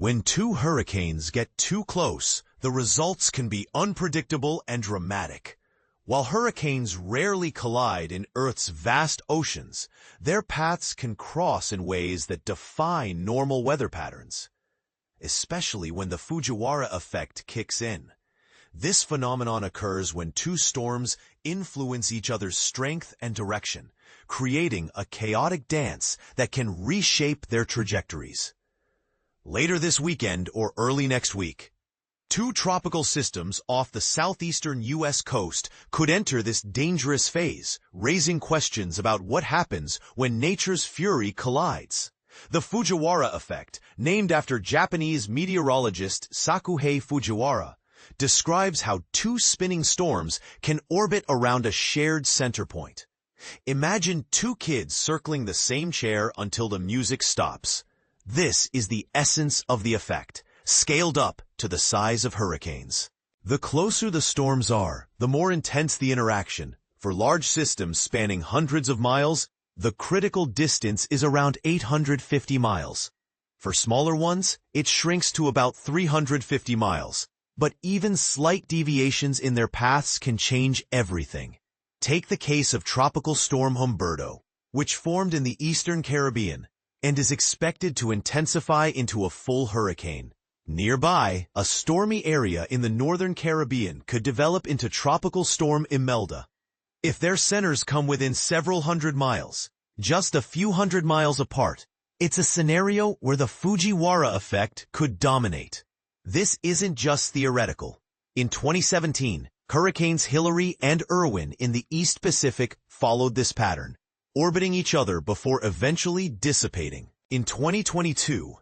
When two hurricanes get too close, the results can be unpredictable and dramatic. While hurricanes rarely collide in Earth's vast oceans, their paths can cross in ways that defy normal weather patterns, especially when the Fujiwhara effect kicks in. This phenomenon occurs when two storms influence each other's strength and direction, creating a chaotic dance that can reshape their trajectories. Later this weekend or early next week, two tropical systems off the southeastern U.S. coast could enter this dangerous phase, raising questions about what happens when nature's fury collides. The Fujiwhara effect, named after Japanese meteorologist Sakuhei Fujiwhara, describes how two spinning storms can orbit around a shared center point. Imagine two kids circling the same chair until the music stops. This is the essence of the effect, scaled up to the size of hurricanes. The closer the storms are, the more intense the interaction. For large systems spanning hundreds of miles, the critical distance is around 850 miles. For smaller ones, it shrinks to about 350 miles. But even slight deviations in their paths can change everything. Take the case of Tropical Storm Humberto, which formed in the Eastern Caribbean and is expected to intensify into a full hurricane. Nearby, a stormy area in the Northern Caribbean could develop into Tropical Storm Imelda. If their centers come within several hundred miles, just a few hundred miles apart, it's a scenario where the Fujiwhara effect could dominate. This isn't just theoretical. In 2017, Hurricanes Hilary and Irwin in the East Pacific followed this pattern, orbiting each other before eventually dissipating. In 2022,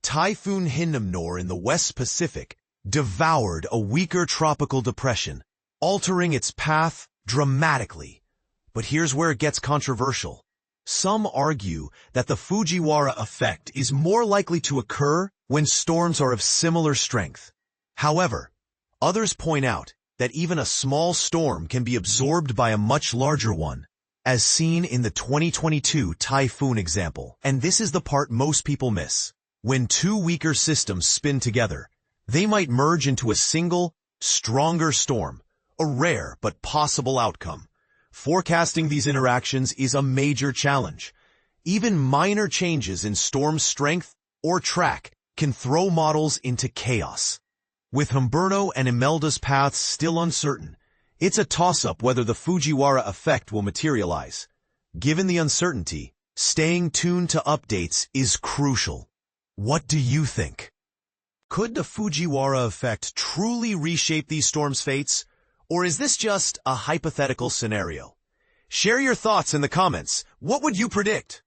Typhoon Hinnamnor in the West Pacific devoured a weaker tropical depression, altering its path dramatically. But here's where it gets controversial. Some argue that the Fujiwhara effect is more likely to occur when storms are of similar strength. However, others point out that even a small storm can be absorbed by a much larger one, as seen in the 2022 typhoon example. And this is the part most people miss. When two weaker systems spin together, they might merge into a single, stronger storm, a rare but possible outcome. Forecasting these interactions is a major challenge. Even minor changes in storm strength or track can throw models into chaos. With Humberto and Imelda's paths still uncertain, it's a toss-up whether the Fujiwhara effect will materialize. Given the uncertainty, staying tuned to updates is crucial. What do you think? Could the Fujiwhara effect truly reshape these storms' fates? Or is this just a hypothetical scenario? Share your thoughts in the comments. What would you predict?